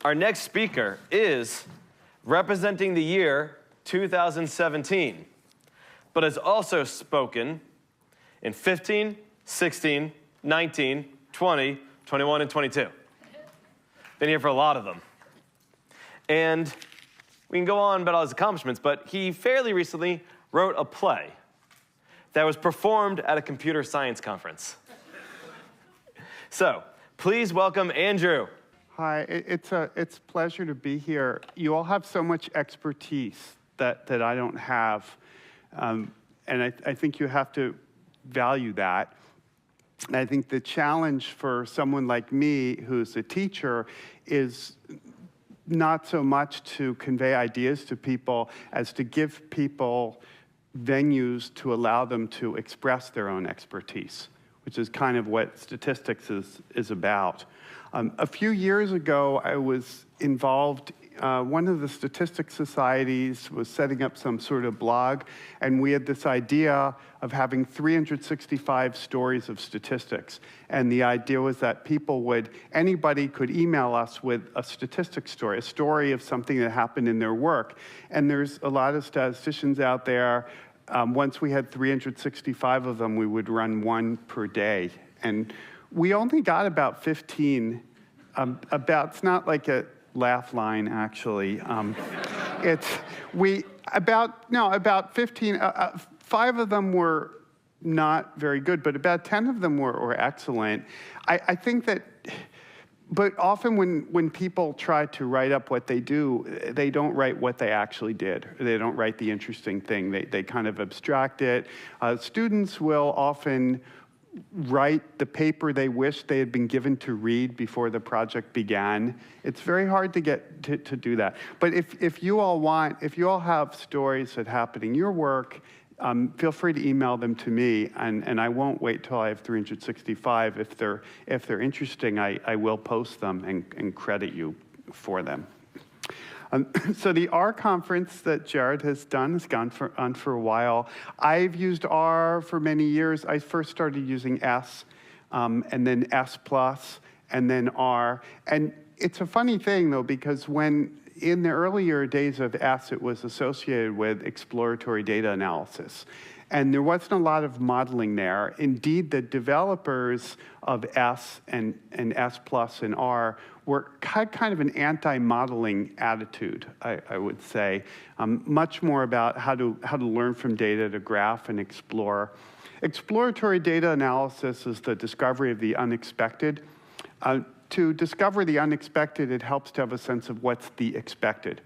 Our next speaker is representing the year 2017, but has also spoken in 15, 16, 19, 20, 21, and 22. Been here for a lot of them. And we can go on about all his accomplishments, but he fairly recently wrote a play that was performed at a computer science conference. So, please welcome Andrew. Hi, it's a pleasure to be here. You all have so much expertise that I don't have, and I think you have to value that. And I think the challenge for someone like me, who's a teacher, is not so much to convey ideas to people as to give people venues to allow them to express their own expertise, which is kind of what statistics is about. A few years ago, I was involved, one of the statistics societies was setting up some sort of blog, and we had this idea of having 365 stories of statistics. And the idea was that anybody could email us with a statistics story, a story of something that happened in their work. And there's a lot of statisticians out there. Once we had 365 of them, we would run one per day. And we only got about 15, it's not like a laugh line, actually. About 15, 5 of them were not very good, but about 10 of them were excellent. I think that, but often when people try to write up what they do, they don't write what they actually did. They don't write the interesting thing. They kind of abstract it. Students will often write the paper they wish they had been given to read before the project began. It's very hard to get to do that. But if you all have stories that happen in your work, feel free to email them to me, and I won't wait till I have 365. If they're interesting, I will post them and credit you for them. So the R conference that Jared has done has gone on for a while. I've used R for many years. I first started using S, and then S+, and then R. And it's a funny thing, though, because in the earlier days of S, it was associated with exploratory data analysis. And there wasn't a lot of modeling there. Indeed, the developers of S and S+ and R had kind of an anti-modeling attitude, I would say. Much more about how to learn from data, to graph and explore. Exploratory data analysis is the discovery of the unexpected. To discover the unexpected, it helps to have a sense of what's the expected.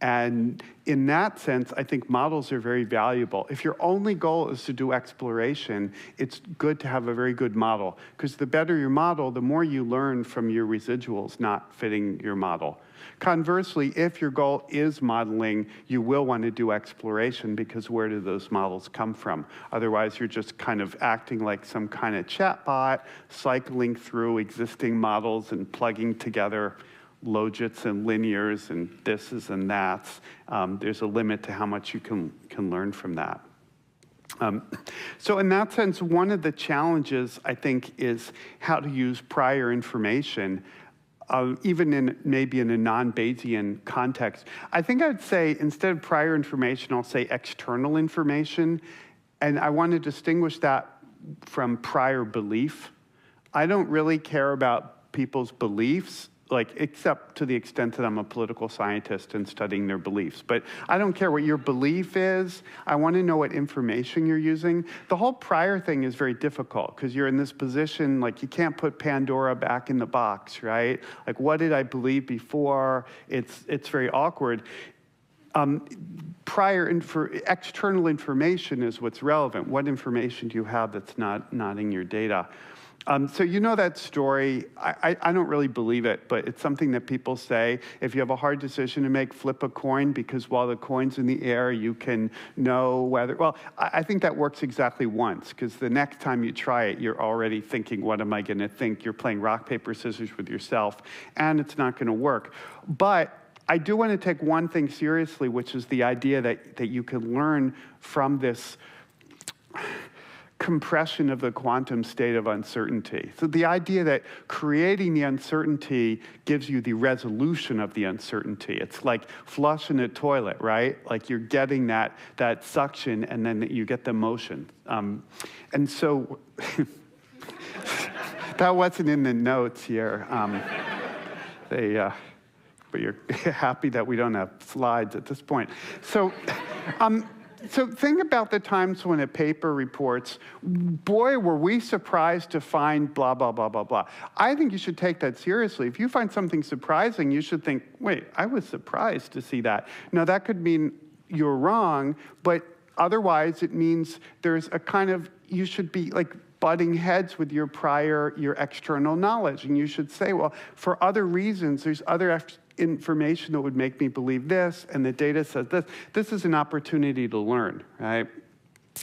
And in that sense, I think models are very valuable. If your only goal is to do exploration, it's good to have a very good model, because the better your model, the more you learn from your residuals not fitting your model. Conversely, if your goal is modeling, you will want to do exploration, because where do those models come from? Otherwise, you're just kind of acting like some kind of chatbot, cycling through existing models and plugging together logits and linears and thises and that's. There's a limit to how much you can learn from that. So in that sense, one of the challenges, I think, is how to use prior information, even maybe in a non-Bayesian context. I think I'd say, instead of prior information, I'll say external information. And I want to distinguish that from prior belief. I don't really care about people's beliefs, except to the extent that I'm a political scientist and studying their beliefs. But I don't care what your belief is. I want to know what information you're using. The whole prior thing is very difficult, because you're in this position, you can't put Pandora back in the box, right? What did I believe before? It's very awkward. External information is what's relevant. What information do you have that's not in your data? So you know that story. I don't really believe it, but it's something that people say. If you have a hard decision to make, flip a coin, because while the coin's in the air, you can know whether, well, I think that works exactly once, because the next time you try it, you're already thinking, what am I going to think? You're playing rock, paper, scissors with yourself, and it's not going to work. But I do want to take one thing seriously, which is the idea that you can learn from this compression of the quantum state of uncertainty. So the idea that creating the uncertainty gives you the resolution of the uncertainty. It's like flushing a toilet, right? Like you're getting that suction and then you get the motion. And so that wasn't in the notes here. But you're happy that we don't have slides at this point. So, so think about the times when a paper reports, boy, were we surprised to find blah, blah, blah, blah, blah. I think you should take that seriously. If you find something surprising, you should think, wait, I was surprised to see that. Now, that could mean you're wrong, but otherwise it means there's a kind of, you should be like butting heads with your external knowledge. And you should say, well, for other reasons, there's other information that would make me believe this, and the data says this. This is an opportunity to learn, right?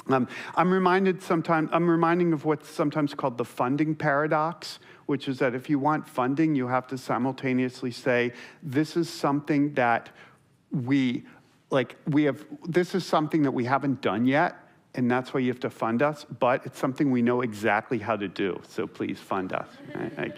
I'm reminding of what's sometimes called the funding paradox, which is that if you want funding, you have to simultaneously say, this is something that this is something that we haven't done yet, and that's why you have to fund us, but it's something we know exactly how to do, so please fund us. Right?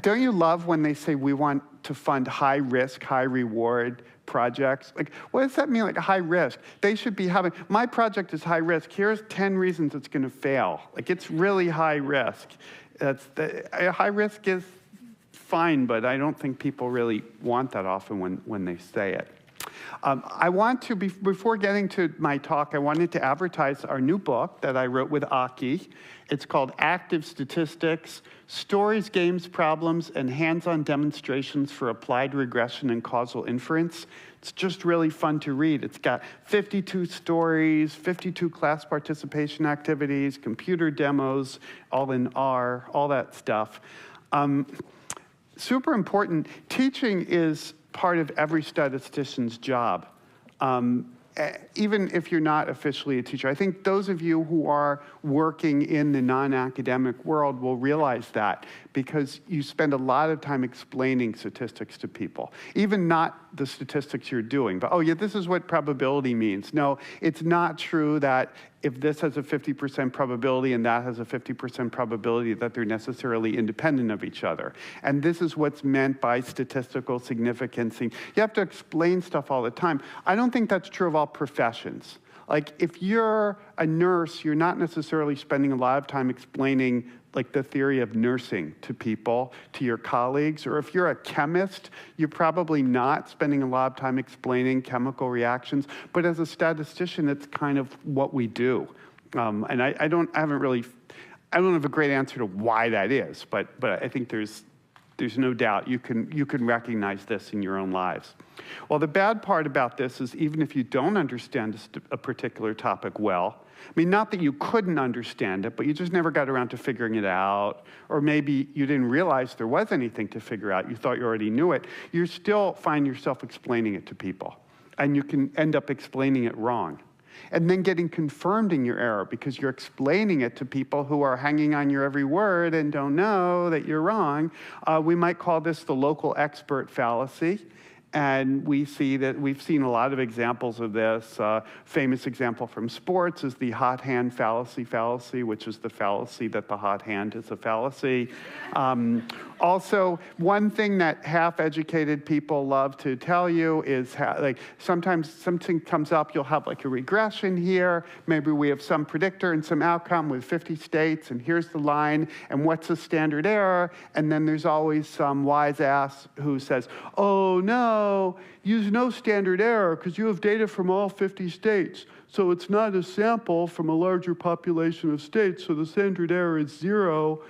Don't you love when they say we want to fund high-risk, high-reward projects? Like, what does that mean, like high risk? They should be having, my project is high risk. Here's 10 reasons it's going to fail. Like, it's really high risk. High risk is fine, but I don't think people really want that often when they say it. I want to, before getting to my talk, I wanted to advertise our new book that I wrote with Aki. It's called Active Statistics, Stories, Games, Problems, and Hands-on Demonstrations for Applied Regression and Causal Inference. It's just really fun to read. It's got 52 stories, 52 class participation activities, computer demos, all in R, all that stuff. Super important, teaching is part of every statistician's job, even if you're not officially a teacher. I think those of you who are working in the non-academic world will realize that, because you spend a lot of time explaining statistics to people, even not the statistics you're doing, but oh yeah, this is what probability means. No, it's not true that if this has a 50% probability and that has a 50% probability that they're necessarily independent of each other. And this is what's meant by statistical significance. You have to explain stuff all the time. I don't think that's true of all professions. Like, if you're a nurse, you're not necessarily spending a lot of time explaining like the theory of nursing to people, to your colleagues. Or if you're a chemist, you're probably not spending a lot of time explaining chemical reactions. But as a statistician, it's kind of what we do. And I don't have a great answer to why that is, but I think there's no doubt you can recognize this in your own lives. Well, the bad part about this is even if you don't understand a particular topic well, I mean, not that you couldn't understand it, but you just never got around to figuring it out, or maybe you didn't realize there was anything to figure out. You thought you already knew it. You still find yourself explaining it to people, and you can end up explaining it wrong. And then getting confirmed in your error because you're explaining it to people who are hanging on your every word and don't know that you're wrong. We might call this the local expert fallacy. And we've seen a lot of examples of this. Famous example from sports is the hot hand fallacy, which is the fallacy that the hot hand is a fallacy. Also, one thing that half-educated people love to tell you is like sometimes something comes up, you'll have like a regression here. Maybe we have some predictor and some outcome with 50 states, and here's the line, and what's the standard error? And then there's always some wise ass who says, oh no, use no standard error because you have data from all 50 states. So it's not a sample from a larger population of states, so the standard error is 0.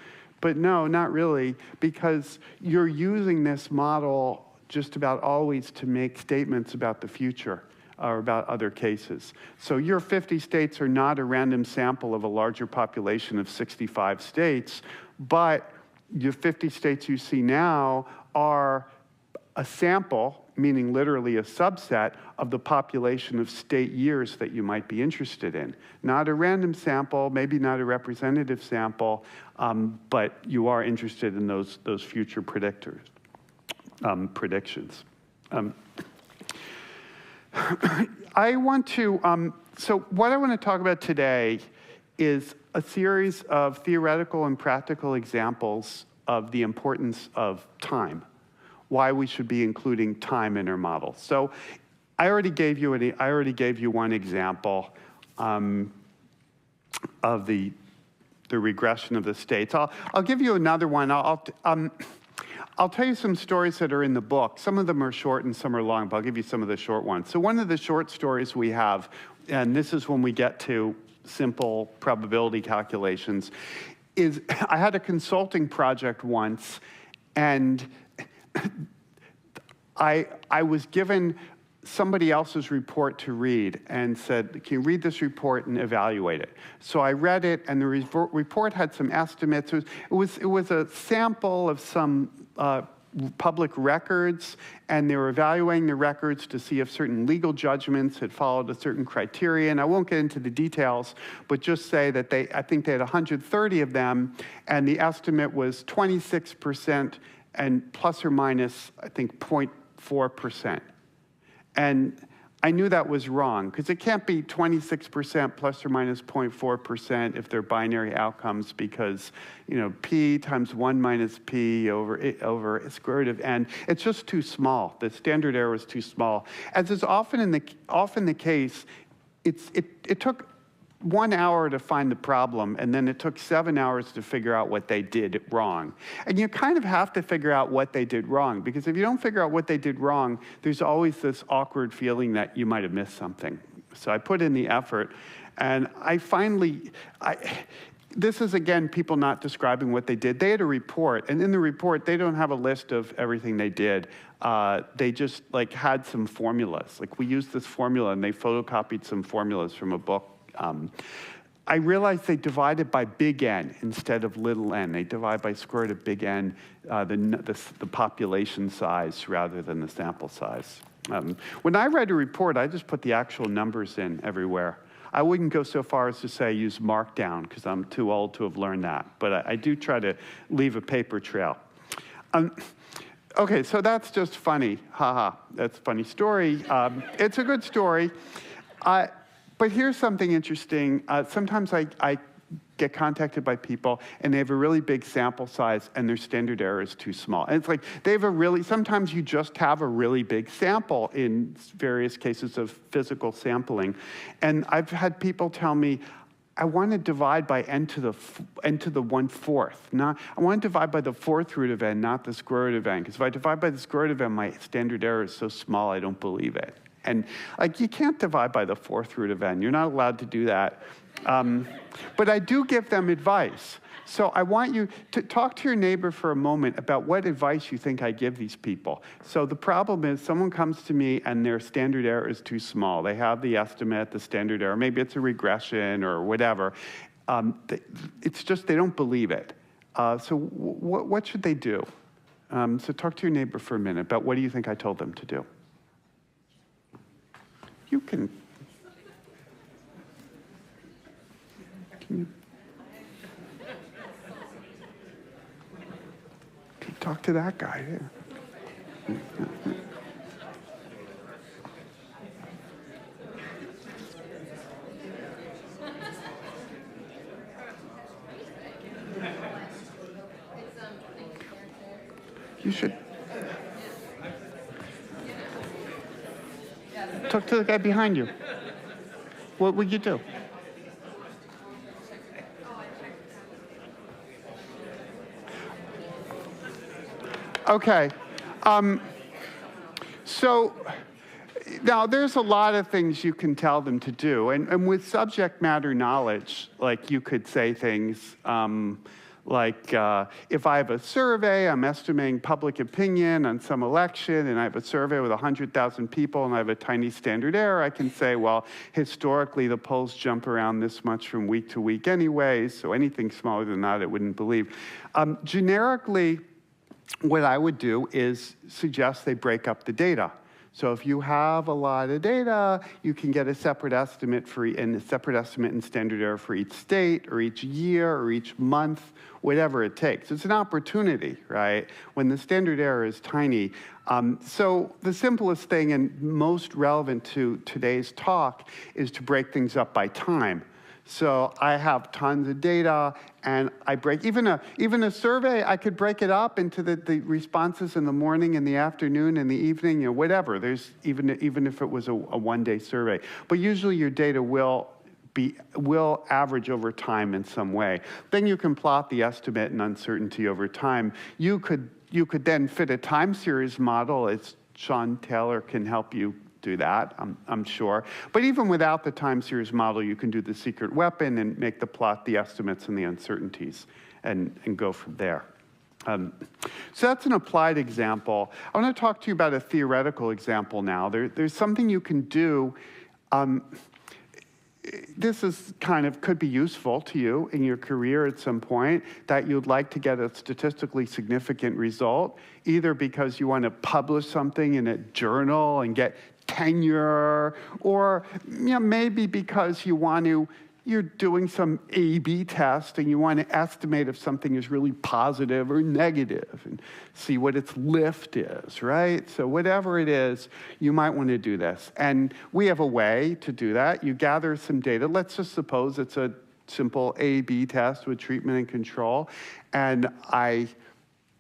But no, not really, because you're using this model just about always to make statements about the future or about other cases. So your 50 states are not a random sample of a larger population of 65 states, but your 50 states you see now are a sample, meaning literally a subset of the population of state years that you might be interested in. Not a random sample, maybe not a representative sample, but you are interested in those future predictors, predictions. So what I want to talk about today is a series of theoretical and practical examples of the importance of time, why we should be including time in our models. So I already gave you one example of the regression of the states. I'll give you another one. I'll tell you some stories that are in the book. Some of them are short and some are long, but I'll give you some of the short ones. So one of the short stories we have, and this is when we get to simple probability calculations, is I had a consulting project once, and I was given somebody else's report to read and said, can you read this report and evaluate it? So I read it, and the report had some estimates. It was a sample of some public records, and they were evaluating the records to see if certain legal judgments had followed a certain criterion. I won't get into the details, but just say that I think they had 130 of them, and the estimate was 26% and plus or minus, I think, 0.4%. And I knew that was wrong, because it can't be 26% plus or minus 0.4% if they're binary outcomes, because p times 1 minus p over square root of n, it's just too small. The standard error is too small. As is often the case, it took 1 hour to find the problem, and then it took 7 hours to figure out what they did wrong. And you kind of have to figure out what they did wrong, because if you don't figure out what they did wrong, there's always this awkward feeling that you might have missed something. So I put in the effort, and this is, again, people not describing what they did. They had a report, and in the report, they don't have a list of everything they did. They just had some formulas. We used this formula, and they photocopied some formulas from a book. I realized they divided by big N instead of little n. They divide by square root of big N, the population size rather than the sample size. When I read a report, I just put the actual numbers in everywhere. I wouldn't go so far as to say use Markdown, because I'm too old to have learned that. But I do try to leave a paper trail. Okay, so that's just funny. Haha, that's a funny story. It's a good story. But here's something interesting. Sometimes I get contacted by people, and they have a really big sample size, and their standard error is too small. And it's they have sometimes you just have a really big sample in various cases of physical sampling. And I've had people tell me, I want to divide by n to the 1/4. I want to divide by the 4th root of n, not the square root of n. Because if I divide by the square root of n, my standard error is so small I don't believe it. And you can't divide by the 4th root of n. You're not allowed to do that. But I do give them advice. So I want you to talk to your neighbor for a moment about what advice you think I give these people. So the problem is someone comes to me and their standard error is too small. They have the estimate, the standard error. Maybe it's a regression or whatever. It's just they don't believe it. So what should they do? So talk to your neighbor for a minute about what do you think I told them to do. You can you talk to that guy here. You should talk to the guy behind you. What would you do? Okay. So now there's a lot of things you can tell them to do. And with subject matter knowledge, you could say things if I have a survey, I'm estimating public opinion on some election, and I have a survey with 100,000 people, and I have a tiny standard error, I can say, well, historically, the polls jump around this much from week to week anyway, so anything smaller than that, I wouldn't believe. Generically, what I would do is suggest they break up the data. So if you have a lot of data, you can get a separate estimate and standard error for each state or each year or each month, whatever it takes. It's an opportunity, right? When the standard error is tiny. So the simplest thing and most relevant to today's talk is to break things up by time. So I have tons of data, and I break, even a survey, I could break it up into the responses in the morning, in the afternoon, in the evening, you know, whatever. There's, even if it was a one-day survey. But usually your data will average over time in some way. Then you can plot the estimate and uncertainty over time. You could then fit a time series model, as Sean Taylor can help you do that, I'm sure. But even without the time series model, you can do the secret weapon and make the plot the estimates and the uncertainties and go from there. So that's an applied example. I want to talk to you about a theoretical example now. There's something you can do. This is could be useful to you in your career at some point, that you'd like to get a statistically significant result, either because you want to publish something in a journal and get tenure, or maybe because you're doing some A/B test and you want to estimate if something is really positive or negative and see what its lift is, right? So whatever it is, you might want to do this. And we have a way to do that. You gather some data. Let's just suppose it's a simple A/B test with treatment and control. And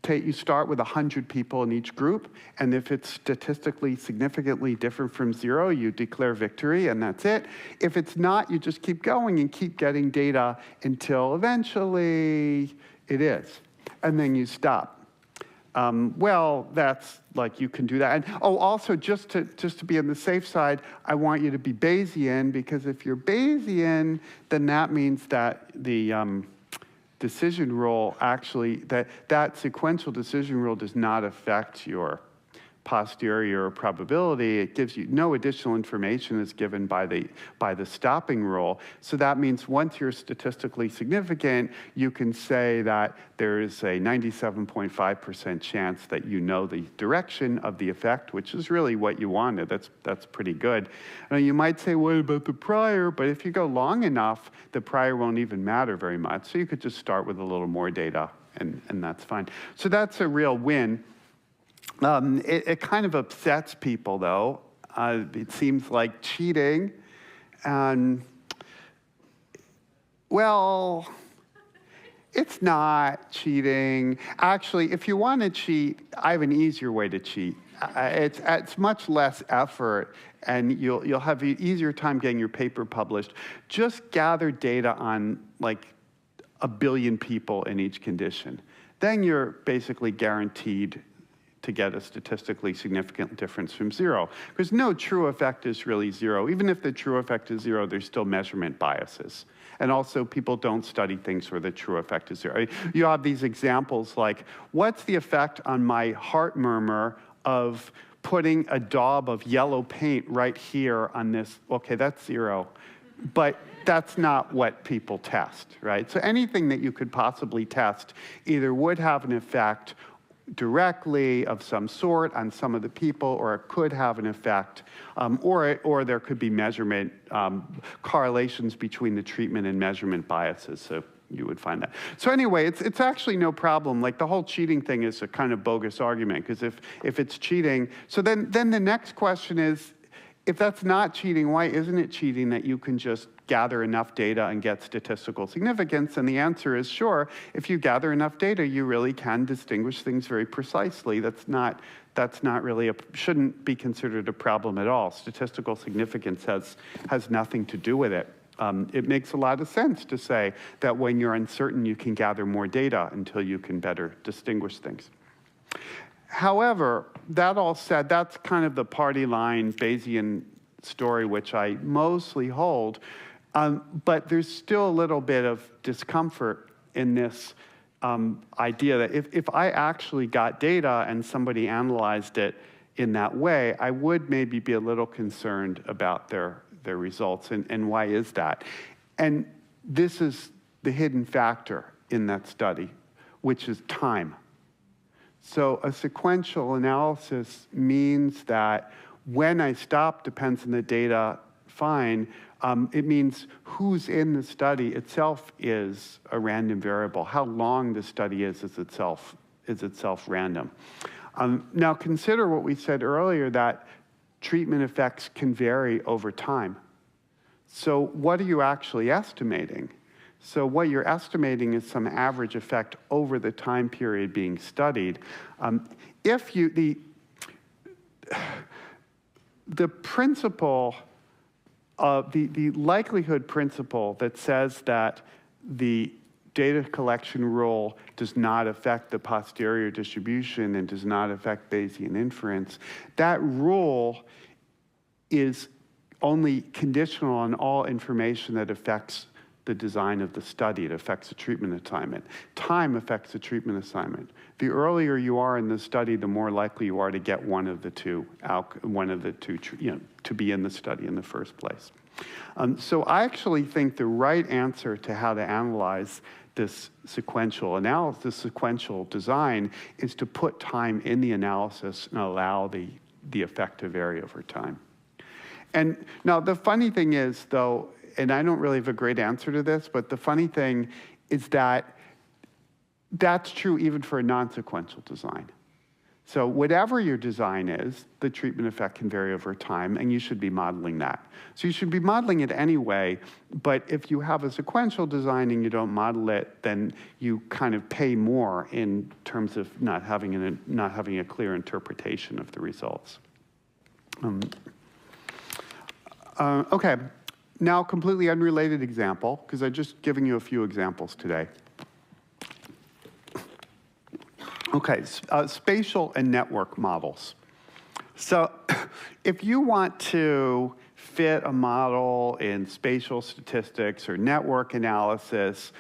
you start with 100 people in each group, and if it's statistically significantly different from 0, you declare victory, and that's it. If it's not, you just keep going and keep getting data until eventually it is, and then you stop. Well, that's you can do that. And also just to be on the safe side, I want you to be Bayesian, because if you're Bayesian, then that means that the decision rule actually, that sequential decision rule does not affect your posterior probability. It gives you no additional information is given by the stopping rule. So that means once you're statistically significant, you can say that there is a 97.5% chance that you know the direction of the effect, which is really what you wanted. That's pretty good. Now you might say, what about the prior? But if you go long enough, the prior won't even matter very much. So you could just start with a little more data, and that's fine. So that's a real win. It kind of upsets people, though. It seems like cheating. And, well, it's not cheating. Actually, if you want to cheat, I have an easier way to cheat. It's much less effort, and you'll have an easier time getting your paper published. Just gather data on, 1 billion people in each condition. Then you're basically guaranteed to get a statistically significant difference from 0. Because no true effect is really 0. Even if the true effect is 0, there's still measurement biases. And also, people don't study things where the true effect is 0. You have these examples like, what's the effect on my heart murmur of putting a daub of yellow paint right here on this? Okay, that's 0. But that's not what people test, right? So anything that you could possibly test either would have an effect directly of some sort on some of the people, or it could have an effect, or there could be measurement correlations between the treatment and measurement biases. So you would find that. So anyway, it's actually no problem. The whole cheating thing is a kind of bogus argument, because if it's cheating, so then the next question is, if that's not cheating, why isn't it cheating that you can just gather enough data and get statistical significance? And the answer is, sure, if you gather enough data, you really can distinguish things very precisely. That's not really shouldn't be considered a problem at all. Statistical significance has nothing to do with it. It makes a lot of sense to say that when you're uncertain, you can gather more data until you can better distinguish things. However, that all said, that's kind of the party line Bayesian story, which I mostly hold. But there's still a little bit of discomfort in this idea that if I actually got data and somebody analyzed it in that way, I would maybe be a little concerned about their results. And why is that? And this is the hidden factor in that study, which is time. So a sequential analysis means that when I stop depends on the data, fine. It means who's in the study itself is a random variable. How long the study is itself random. Now consider what we said earlier, that treatment effects can vary over time. So what are you actually estimating? So what you're estimating is some average effect over the time period being studied. The principle of the likelihood principle that says that the data collection rule does not affect the posterior distribution and does not affect Bayesian inference, that rule is only conditional on all information that affects the design of the study. It affects the treatment assignment. Time affects the treatment assignment. The earlier you are in the study, the more likely you are to get one of the two, to be in the study in the first place. So I actually think the right answer to how to analyze this sequential analysis, sequential design, is to put time in the analysis and allow the effect to vary over time. And now the funny thing is, though, and I don't really have a great answer to this, but the funny thing is that that's true even for a non-sequential design. So whatever your design is, the treatment effect can vary over time, and you should be modeling that. So you should be modeling it anyway, but if you have a sequential design and you don't model it, then you kind of pay more in terms of not having a clear interpretation of the results. Okay. Now, completely unrelated example, because I'm just giving you a few examples today. Okay, spatial and network models. So if you want to fit a model in spatial statistics or network analysis,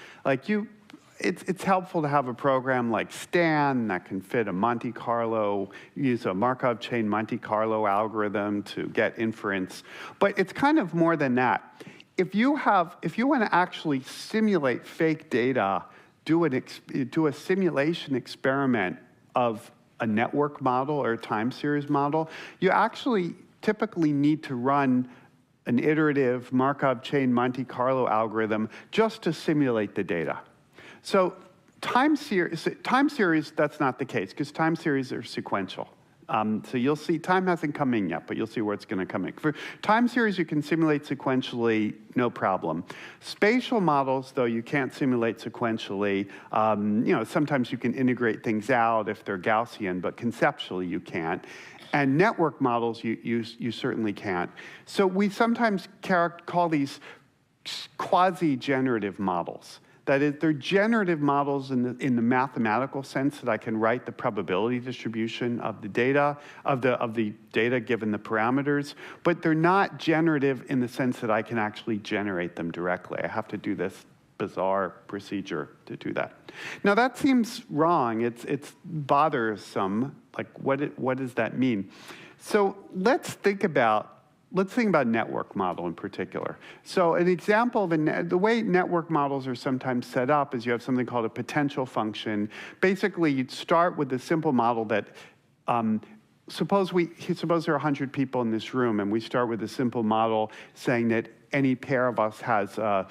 it's helpful to have a program like STAN that can fit a Monte Carlo, use a Markov chain Monte Carlo algorithm to get inference. But it's kind of more than that. If you want to actually simulate fake data, do a simulation experiment of a network model or a time series model, you actually typically need to run an iterative Markov chain Monte Carlo algorithm just to simulate the data. So time series, that's not the case, because time series are sequential. So you'll see, time hasn't come in yet, but you'll see where it's going to come in. For time series, you can simulate sequentially, no problem. Spatial models, though, you can't simulate sequentially. Sometimes you can integrate things out if they're Gaussian, but conceptually you can't. And network models, you certainly can't. So we sometimes call these quasi-generative models. That is, they're generative models in the mathematical sense that I can write the probability distribution of the data, of the data given the parameters, but they're not generative in the sense that I can actually generate them directly. I have to do this bizarre procedure to do that. Now that seems wrong. It's bothersome. Like, what does that mean? So let's think about network model in particular. So an example of the way network models are sometimes set up is you have something called a potential function. Basically, you'd start with a simple model that, suppose there are 100 people in this room, and we start with a simple model saying that any pair of us has a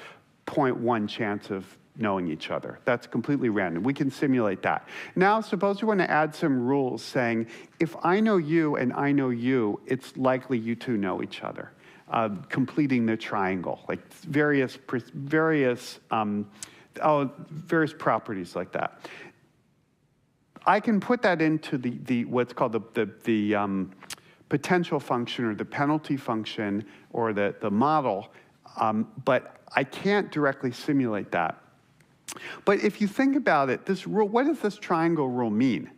0.1 chance of knowing each other. That's completely random. We can simulate that. Now, suppose we want to add some rules saying, if I know you and I know you, it's likely you two know each other, completing the triangle, like various properties like that. I can put that into what's called the potential function or the penalty function or the model, but I can't directly simulate that. But if you think about it, this rule, what does this triangle rule mean?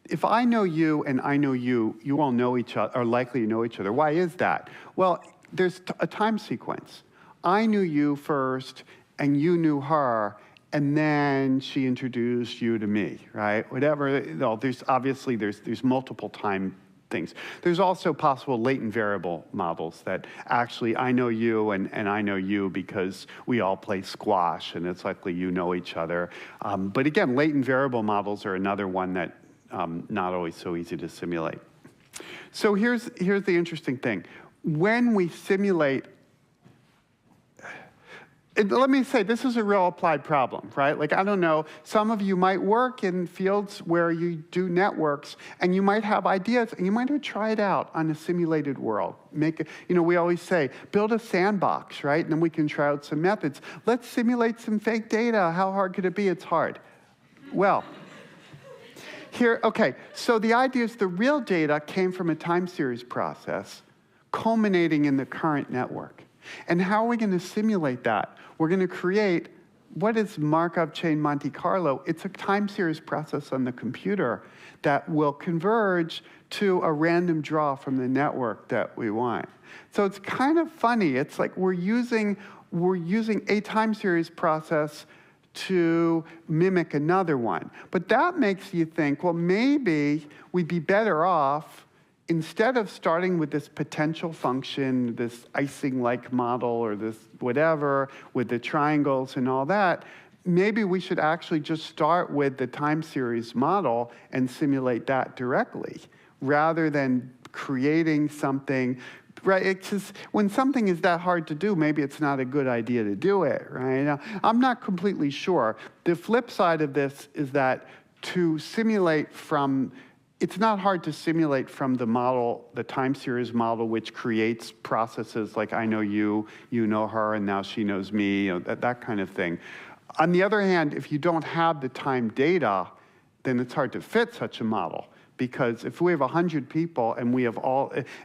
If I know you and I know you, you all know each other, are likely to know each other. Why is that? Well, there's a time sequence. I knew you first, and you knew her, and then she introduced you to me, right? Whatever. No, there's multiple time things. There's also possible latent variable models that actually I know you and I know you because we all play squash and it's likely you know each other. But again, latent variable models are another one that not always so easy to simulate. So here's the interesting thing. When we simulate, let me say, this is a real applied problem, right? Like, I don't know, some of you might work in fields where you do networks, and you might have ideas, and you might have tried out on a simulated world. Make it, we always say, build a sandbox, right? And then we can try out some methods. Let's simulate some fake data. How hard could it be? It's hard. Well, okay, so the idea is the real data came from a time series process culminating in the current network. And how are we going to simulate that? We're going to create, what is Markov chain Monte Carlo? It's a time series process on the computer that will converge to a random draw from the network that we want. So it's kind of funny. It's like we're using a time series process to mimic another one. But that makes you think, well, maybe we'd be better off, instead of starting with this potential function, this Ising-like model, or this whatever, with the triangles and all that, maybe we should actually just start with the time series model and simulate that directly, rather than creating something. Right, it's just, when something is that hard to do, maybe it's not a good idea to do it, right? Now, I'm not completely sure. The flip side of this is that to simulate from, it's not hard to simulate from the model, the time series model, which creates processes like I know you, you know her, and now she knows me, that kind of thing. On the other hand, if you don't have the time data, then it's hard to fit such a model. Because if we have 100 people and we have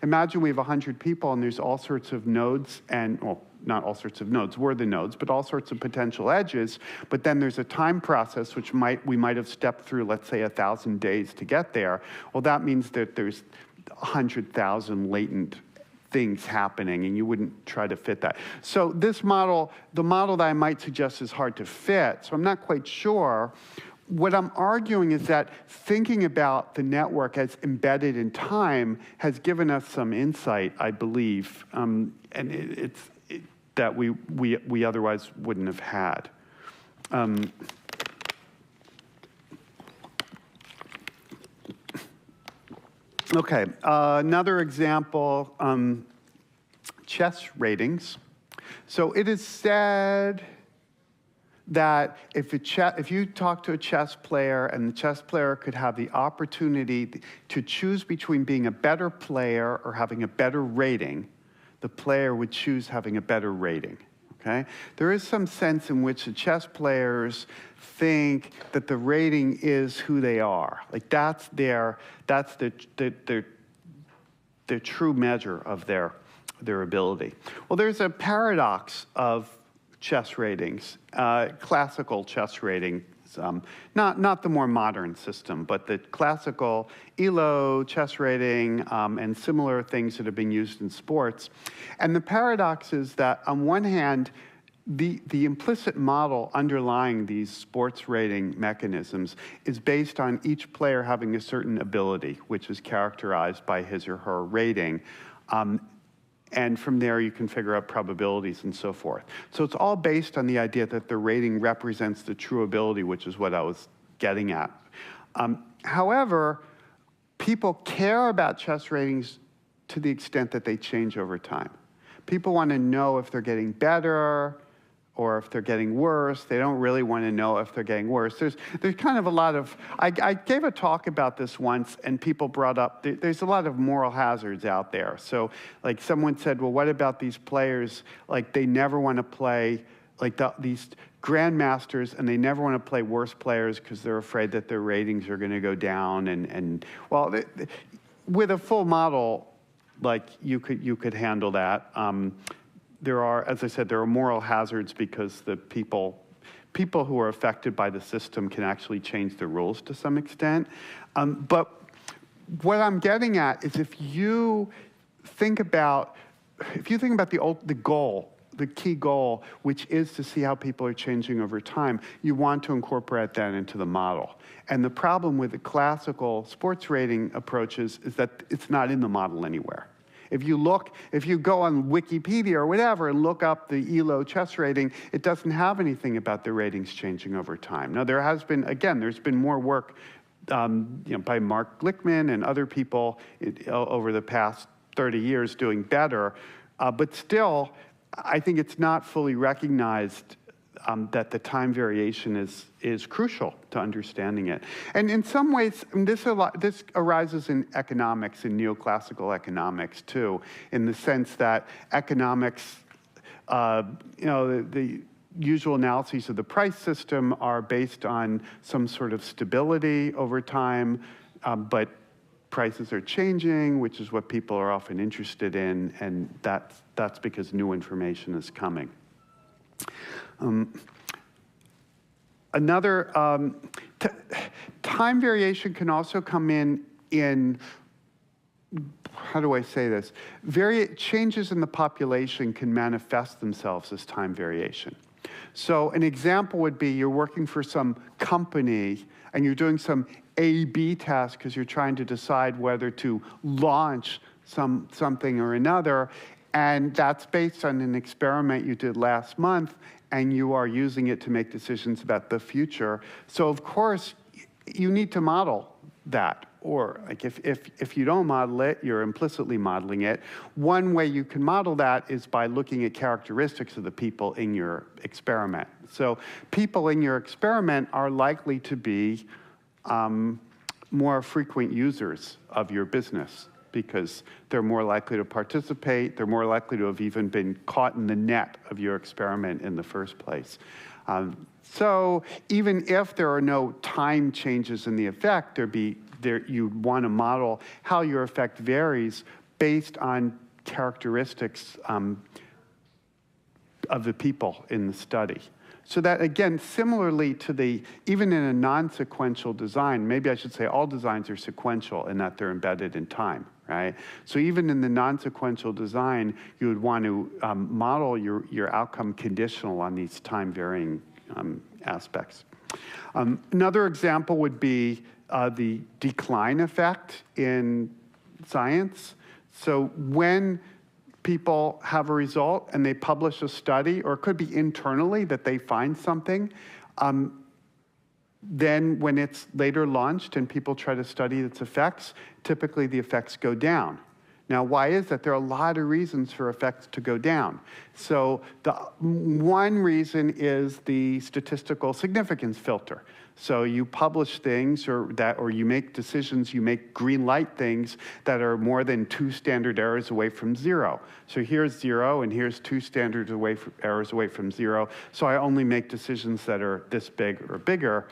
imagine we have 100 people and there's all sorts of nodes and, well, not all sorts of nodes, we're the nodes, but all sorts of potential edges, but then there's a time process which we might have stepped through, let's say, 1,000 days to get there. Well, that means that there's 100,000 latent things happening, and you wouldn't try to fit that. So this model, the model that I might suggest, is hard to fit, so I'm not quite sure. What I'm arguing is that thinking about the network as embedded in time has given us some insight, I believe, and that we otherwise wouldn't have had. Okay, another example, chess ratings. So it is said that if you talk to a chess player and the chess player could have the opportunity to choose between being a better player or having a better rating, the player would choose having a better rating. Okay? There is some sense in which the chess players think that the rating is who they are. Like that's the true measure of their ability. Well, there's a paradox of chess ratings, classical chess ratings, not the more modern system, but the classical ELO chess rating and similar things that have been used in sports. And the paradox is that on one hand, the implicit model underlying these sports rating mechanisms is based on each player having a certain ability, which is characterized by his or her rating. And from there, you can figure out probabilities and so forth. So it's all based on the idea that the rating represents the true ability, which is what I was getting at. However, people care about chess ratings to the extent that they change over time. People want to know if they're getting better or if they're getting worse. They don't really want to know if they're getting worse. There's kind of a lot of, I gave a talk about this once, and people brought up, there's a lot of moral hazards out there. So like someone said, well, what about these players, like they never want to play, like these grandmasters, and they never want to play worse players because they're afraid that their ratings are going to go down. And well, with a full model, like you could handle that. There are, as I said, there are moral hazards because the people who are affected by the system can actually change the rules to some extent. But what I'm getting at is if you think about the goal, the key goal, which is to see how people are changing over time, you want to incorporate that into the model. And the problem with the classical sports rating approaches is that it's not in the model anywhere. If you go on Wikipedia or whatever and look up the ELO chess rating, it doesn't have anything about the ratings changing over time. Now, there has been, again, there's been more work by Mark Glickman and other people over the past 30 years doing better. But still, I think it's not fully recognized that the time variation is crucial to understanding it. And in some ways, this arises in economics, in neoclassical economics too, in the sense that economics, the usual analyses of the price system are based on some sort of stability over time, but prices are changing, which is what people are often interested in, and that's because new information is coming. Time variation can also come in, how do I say this? Changes in the population can manifest themselves as time variation. So an example would be you're working for some company and you're doing some A/B task because you're trying to decide whether to launch something or another, and that's based on an experiment you did last month, and you are using it to make decisions about the future. So of course, you need to model that. Or like if you don't model it, you're implicitly modeling it. One way you can model that is by looking at characteristics of the people in your experiment. So people in your experiment are likely to be more frequent users of your business because they're more likely to participate, they're more likely to have even been caught in the net of your experiment in the first place. So even if there are no time changes in the effect, you'd want to model how your effect varies based on characteristics of the people in the study. So that, again, similarly to even in a non-sequential design, maybe I should say all designs are sequential in that they're embedded in time, right? So even in the non-sequential design, you would want to model your outcome conditional on these time-varying aspects. Another example would be the decline effect in science. So when people have a result and they publish a study, or it could be internally that they find something, then when it's later launched and people try to study its effects, typically the effects go down. Now, why is that? There are a lot of reasons for effects to go down. So the one reason is the statistical significance filter. So you publish things or you make decisions, you make green light things that are more than 2 standard errors away from 0. So here's 0 and here's 2 standard errors away from 0. So I only make decisions that are this big or bigger.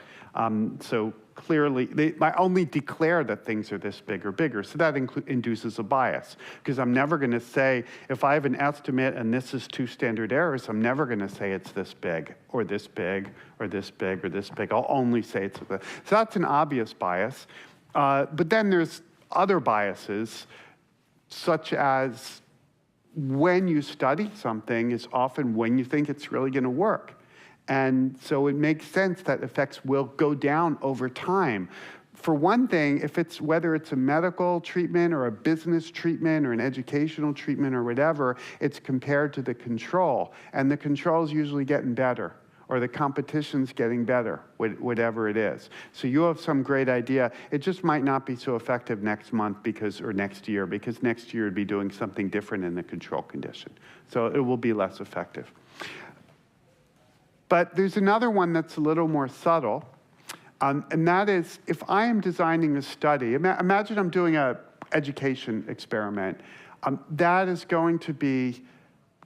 So clearly, I only declare that things are this big or bigger. So that induces a bias. Because I'm never going to say, if I have an estimate and this is 2 standard errors, I'm never going to say it's this big, or this big, or this big, or this big. I'll only say it's this. So that's an obvious bias. But then there's other biases, such as when you study something is often when you think it's really going to work. And so it makes sense that effects will go down over time. For one thing, whether it's a medical treatment or a business treatment or an educational treatment or whatever, it's compared to the control. And the control is usually getting better, or the competition's getting better, whatever it is. So you have some great idea. It just might not be so effective next month or next year, because next year it'd be doing something different in the control condition. So it will be less effective. But there's another one that's a little more subtle, and that is if I am designing a study, imagine I'm doing an education experiment, that is going to be,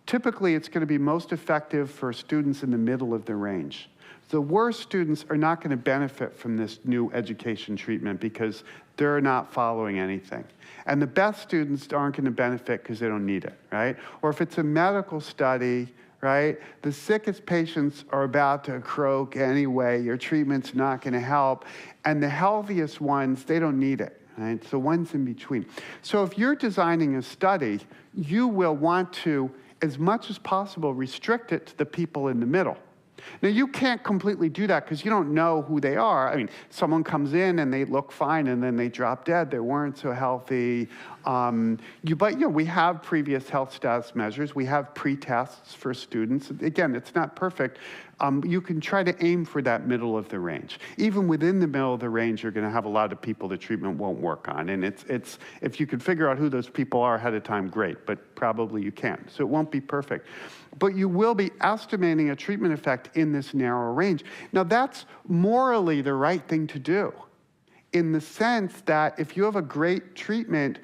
typically it's going to be most effective for students in the middle of the range. The worst students are not going to benefit from this new education treatment because they're not following anything. And the best students aren't going to benefit because they don't need it, right? Or if it's a medical study, right? The sickest patients are about to croak anyway. Your treatment's not going to help. And the healthiest ones, they don't need it, right? So one's in between. So if you're designing a study, you will want to, as much as possible, restrict it to the people in the middle. Now, you can't completely do that because you don't know who they are. I mean, someone comes in and they look fine and then they drop dead. They weren't so healthy. But we have previous health status measures. We have pre-tests for students. Again, it's not perfect. You can try to aim for that middle of the range. Even within the middle of the range, you're going to have a lot of people the treatment won't work on. And if you could figure out who those people are ahead of time, great. But probably you can't. So it won't be perfect. But you will be estimating a treatment effect in this narrow range. Now, that's morally the right thing to do, in the sense that if you have a great treatment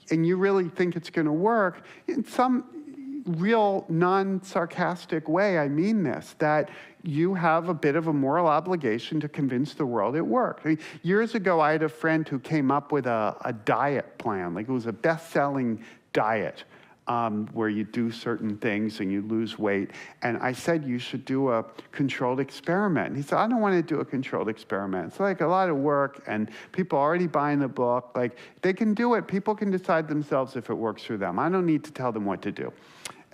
and you really think it's going to work, in some real non-sarcastic way, I mean this, that you have a bit of a moral obligation to convince the world it worked. I mean, years ago, I had a friend who came up with a diet plan. Like, it was a best-selling diet where you do certain things and you lose weight. And I said, you should do a controlled experiment. And he said, I don't want to do a controlled experiment. It's like a lot of work, and people are already buying the book. Like, they can do it. People can decide themselves if it works for them. I don't need to tell them what to do.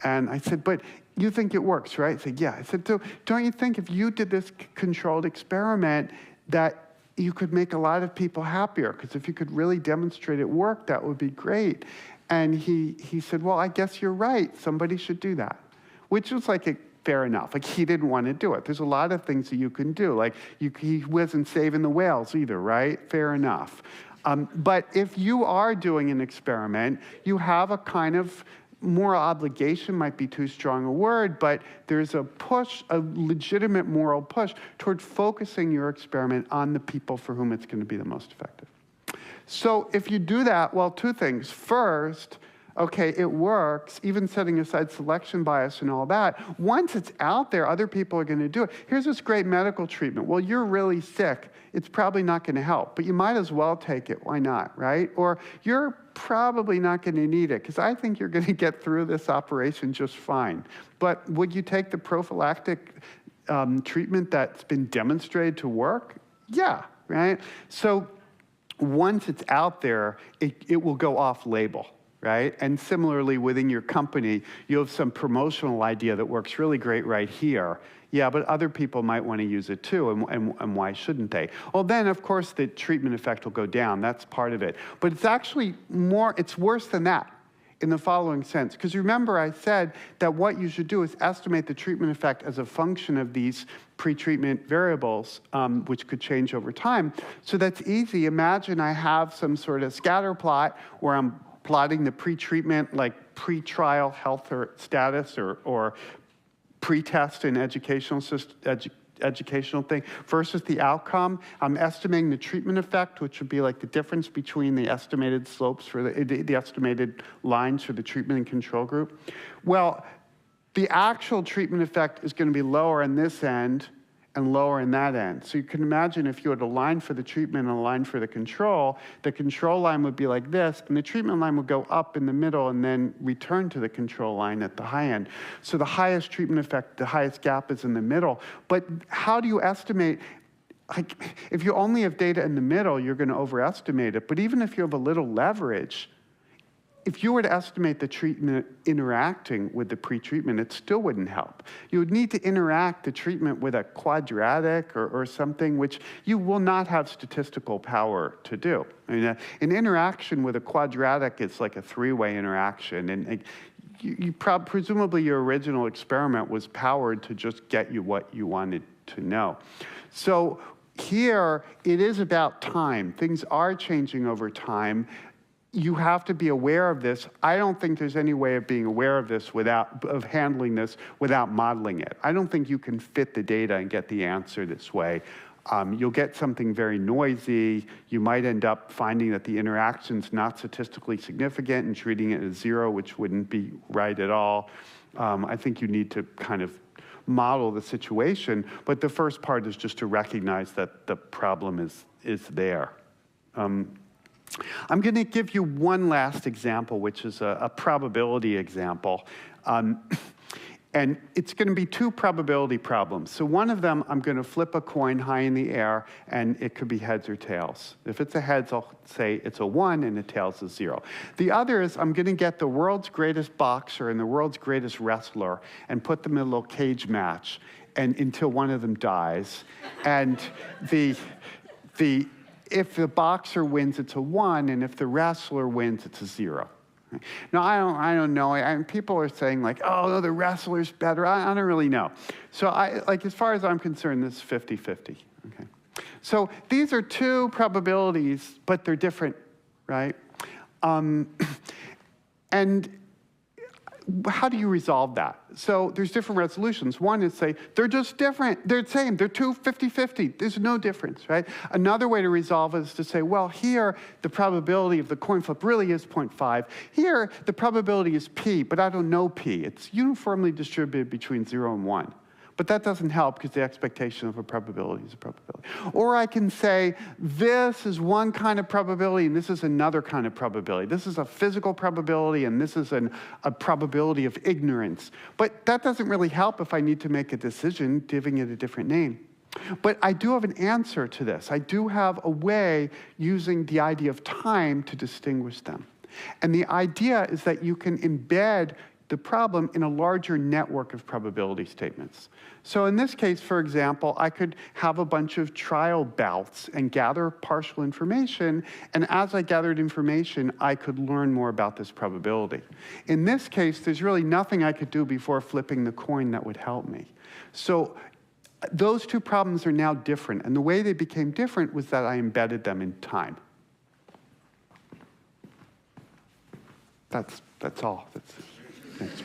And I said, but you think it works, right? He said, yeah. I said, so don't you think if you did this controlled experiment that you could make a lot of people happier? Because if you could really demonstrate it worked, that would be great. And he said, well, I guess you're right. Somebody should do that, which was like fair enough. Like, he didn't want to do it. There's a lot of things that you can do. Like, he wasn't saving the whales either, right? Fair enough. But if you are doing an experiment, you have a kind of moral obligation, might be too strong a word, but there's a push, a legitimate moral push toward focusing your experiment on the people for whom it's going to be the most effective. So if you do that, well, two things. First, okay, it works, even setting aside selection bias and all that. Once it's out there, other people are going to do it. Here's this great medical treatment. Well, you're really sick. It's probably not going to help, but you might as well take it. Why not, right? Or you're probably not going to need it, because I think you're going to get through this operation just fine. But would you take the prophylactic treatment that's been demonstrated to work? Yeah, right? So once it's out there, it will go off-label, right? And similarly, within your company, you have some promotional idea that works really great right here. Yeah, but other people might want to use it too, and why shouldn't they? Well, then, of course, the treatment effect will go down. That's part of it. But it's actually it's worse than that in the following sense. Because remember, I said that what you should do is estimate the treatment effect as a function of these pre-treatment variables, which could change over time. So that's easy. Imagine I have some sort of scatter plot where I'm plotting the pre-treatment, like pre-trial health or status or pre-test and educational thing versus the outcome. I'm estimating the treatment effect, which would be like the difference between the estimated slopes for the estimated lines for the treatment and control group. Well, the actual treatment effect is going to be lower in this end and lower in that end. So you can imagine if you had a line for the treatment and a line for the control line would be like this, and the treatment line would go up in the middle and then return to the control line at the high end. So the highest treatment effect, the highest gap is in the middle. But how do you estimate? Like, if you only have data in the middle, you're going to overestimate it. But even if you have a little leverage, if you were to estimate the treatment interacting with the pre-treatment, it still wouldn't help. You would need to interact the treatment with a quadratic or something, which you will not have statistical power to do. I mean, an interaction with a quadratic is like a three-way interaction. And presumably your original experiment was powered to just get you what you wanted to know. So here, it is about time. Things are changing over time. You have to be aware of this. I don't think there's any way of being aware of this of handling this without modeling it. I don't think you can fit the data and get the answer this way. You'll get something very noisy. You might end up finding that the interaction's not statistically significant and treating it as zero, which wouldn't be right at all. I think you need to kind of model the situation, but the first part is just to recognize that the problem is there. I'm going to give you one last example, which is a probability example. And it's going to be two probability problems. So one of them, I'm going to flip a coin high in the air, and it could be heads or tails. If it's a heads, I'll say it's a 1, and a tails is 0. The other is I'm going to get the world's greatest boxer and the world's greatest wrestler and put them in a little cage match until one of them dies. And if the boxer wins, it's a 1, and if the wrestler wins, it's a 0. Now, I don't know. People are saying like, oh, no, the wrestler's better. I don't really know. So as far as I'm concerned, this is 50-50. Okay. So these are two probabilities, but they're different, right? And how do you resolve that? So there's different resolutions. One is say, they're just different. They're the same. They're two 50-50. There's no difference, right? Another way to resolve it is to say, well, here, the probability of the coin flip really is 0.5. Here, the probability is p, but I don't know p. It's uniformly distributed between 0 and 1. But that doesn't help because the expectation of a probability is a probability. Or I can say, this is one kind of probability and this is another kind of probability. This is a physical probability and this is a probability of ignorance. But that doesn't really help if I need to make a decision, giving it a different name. But I do have an answer to this. I do have a way using the idea of time to distinguish them. And the idea is that you can embed the problem in a larger network of probability statements. So in this case, for example, I could have a bunch of trial bouts and gather partial information, and as I gathered information, I could learn more about this probability. In this case, there's really nothing I could do before flipping the coin that would help me. So those two problems are now different, and the way they became different was that I embedded them in time. That's all. Thanks.